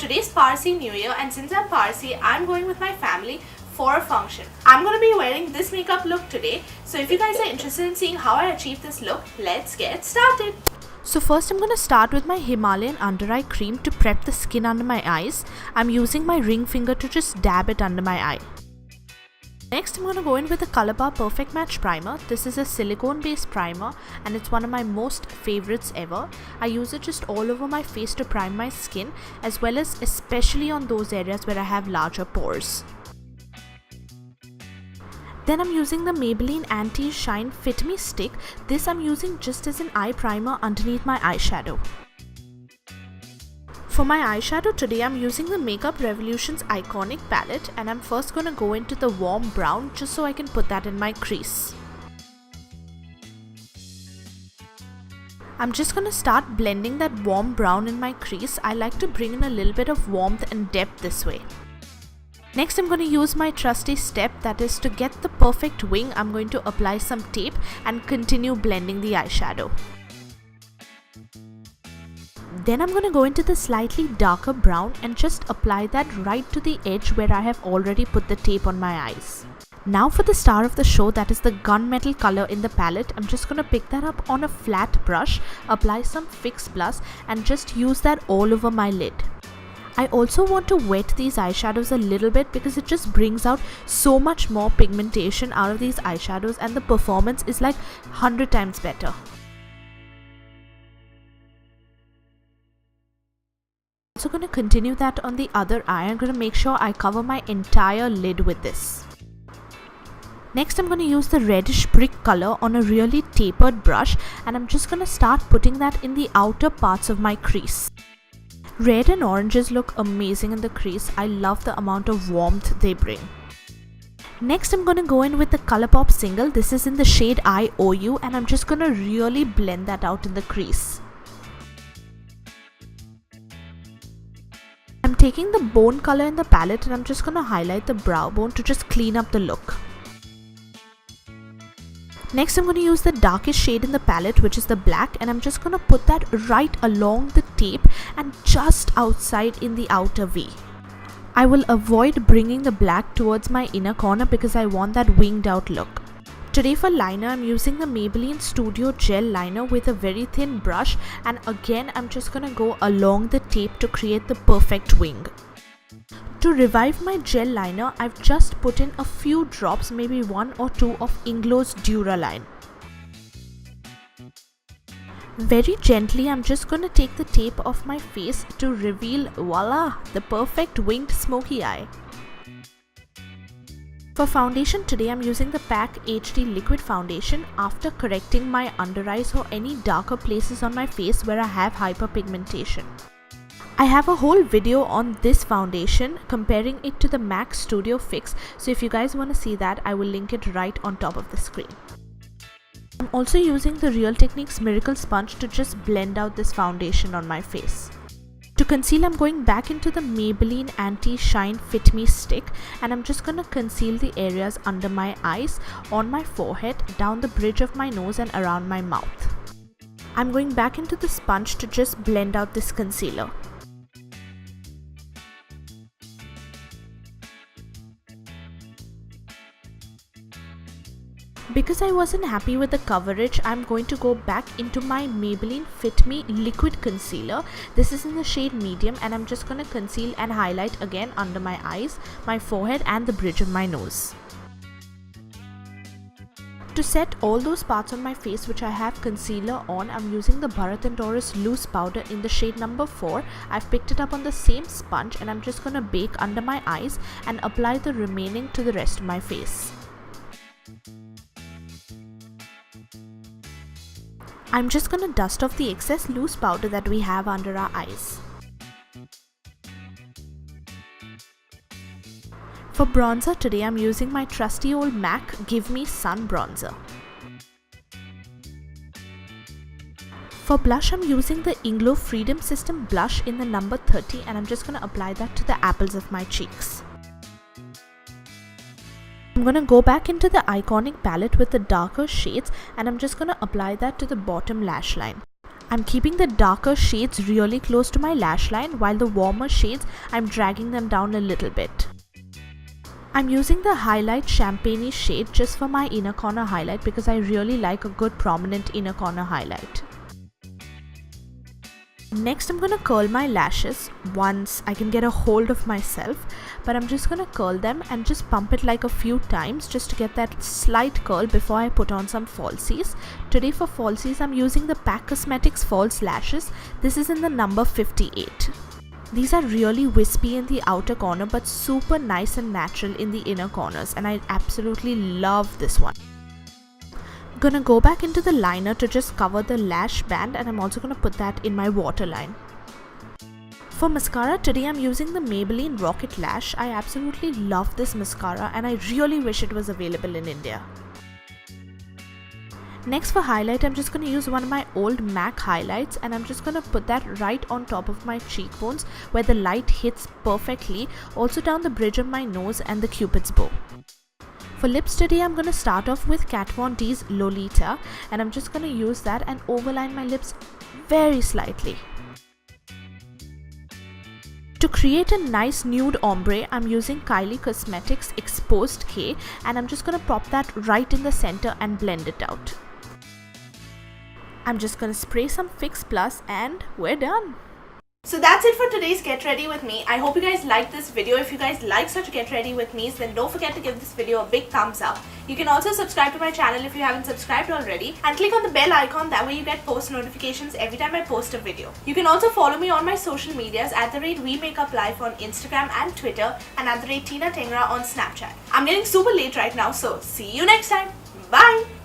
today's Parsi New Year, and since I'm Parsi, I'm going with my family for a function. I'm going to be wearing this makeup look today. So if you guys are interested in seeing how I achieve this look, let's get started. So first I'm going to start with my Himalayan under eye cream to prep the skin under my eyes. I'm using my ring finger to just dab it under my eye. Next I'm going to go in with the Colourbar Perfect Match Primer. This is a silicone based primer and it's one of my most favorites ever. I use it just all over my face to prime my skin, as well as especially on those areas where I have larger pores. Then I'm using the Maybelline Anti-Shine Fit Me Stick. This I'm using just as an eye primer underneath my eyeshadow. For my eyeshadow today, I'm using the Makeup Revolution's Iconic palette, and I'm first going to go into the warm brown just so I can put that in my crease. I'm just going to start blending that warm brown in my crease. I like to bring in a little bit of warmth and depth this way. Next I'm going to use my trusty step, that is to get the perfect wing. I'm going to apply some tape and continue blending the eyeshadow. Then I'm going to go into the slightly darker brown and just apply that right to the edge where I have already put the tape on my eyes. Now for the star of the show, that is the gunmetal color in the palette. I'm just going to pick that up on a flat brush, apply some Fix Plus and just use that all over my lid. I also want to wet these eyeshadows a little bit because it just brings out so much more pigmentation out of these eyeshadows and the performance is like 100 times better. I'm also going to continue that on the other eye. I'm going to make sure I cover my entire lid with this. Next I'm going to use the reddish brick color on a really tapered brush, and I'm just going to start putting that in the outer parts of my crease. Red and oranges look amazing in the crease. I love the amount of warmth they bring. Next I'm going to go in with the Colourpop single. This is in the shade IOU, and I'm just going to really blend that out in the crease. I'm taking the bone color in the palette and I'm just going to highlight the brow bone to just clean up the look. Next I'm going to use the darkest shade in the palette, which is the black, and I'm just going to put that right along the tape and just outside in the outer V. I will avoid bringing the black towards my inner corner because I want that winged out look. Today for liner, I'm using the Maybelline Studio Gel Liner with a very thin brush, and again I'm just going to go along the tape to create the perfect wing. To revive my gel liner, I've just put in a few drops, maybe 1 or 2 of Inglot's Duraline. Very gently, I'm just going to take the tape off my face to reveal, voila, the perfect winged smoky eye. For foundation today, I'm using the PAC HD Liquid Foundation after correcting my under eyes or any darker places on my face where I have hyperpigmentation. I have a whole video on this foundation comparing it to the MAC Studio Fix, so if you guys want to see that, I will link it right on top of the screen. I'm also using the Real Techniques Miracle Sponge to just blend out this foundation on my face. To conceal, I'm going back into the Maybelline Anti-Shine Fit Me Stick, and I'm just going to conceal the areas under my eyes, on my forehead, down the bridge of my nose and around my mouth. I'm going back into the sponge to just blend out this concealer. Because I wasn't happy with the coverage, I'm going to go back into my Maybelline Fit Me Liquid Concealer. This is in the shade medium, and I'm just going to conceal and highlight again under my eyes, my forehead and the bridge of my nose. To set all those parts on my face which I have concealer on, I'm using the Bharat and Dorris loose powder in the shade number 4. I've picked it up on the same sponge, and I'm just going to bake under my eyes and apply the remaining to the rest of my face. I'm just going to dust off the excess loose powder that we have under our eyes. For bronzer today, I'm using my trusty old MAC Give Me Sun Bronzer. For blush, I'm using the Inglot Freedom System blush in the number 30, and I'm just going to apply that to the apples of my cheeks. I'm going to go back into the Iconic palette with the darker shades, and I'm just going to apply that to the bottom lash line. I'm keeping the darker shades really close to my lash line, while the warmer shades I'm dragging them down a little bit. I'm using the highlight champagne shade just for my inner corner highlight because I really like a good prominent inner corner highlight. Next, I'm gonna curl my lashes once I can get a hold of myself, but I'm just gonna curl them and just pump it like a few times just to get that slight curl before I put on some falsies. Today for falsies, I'm using the PAC Cosmetics false lashes. This is in the number 58. These are really wispy in the outer corner but super nice and natural in the inner corners, and I absolutely love this one. Gonna go back into the liner to just cover the lash band, and I'm also gonna put that in my waterline. For mascara, today I'm using the Maybelline Rocket Lash. I absolutely love this mascara and I really wish it was available in India. Next for highlight, I'm just gonna use one of my old MAC highlights, and I'm just gonna put that right on top of my cheekbones where the light hits perfectly, also down the bridge of my nose and the cupid's bow. For lips today, I'm going to start off with Kat Von D's Lolita, and I'm just going to use that and overline my lips very slightly. To create a nice nude ombre, I'm using Kylie Cosmetics Exposed K, and I'm just going to pop that right in the center and blend it out. I'm just going to spray some Fix Plus and we're done. So that's it for today's Get Ready With Me. I hope you guys liked this video. If you guys like such Get Ready With Me's, then don't forget to give this video a big thumbs up. You can also subscribe to my channel if you haven't subscribed already, and click on the bell icon, that way you get post notifications every time I post a video. You can also follow me on my social medias at @WeMakeUpLife on Instagram and Twitter, and @TinaTengra on Snapchat. I'm getting super late right now, so see you next time. Bye!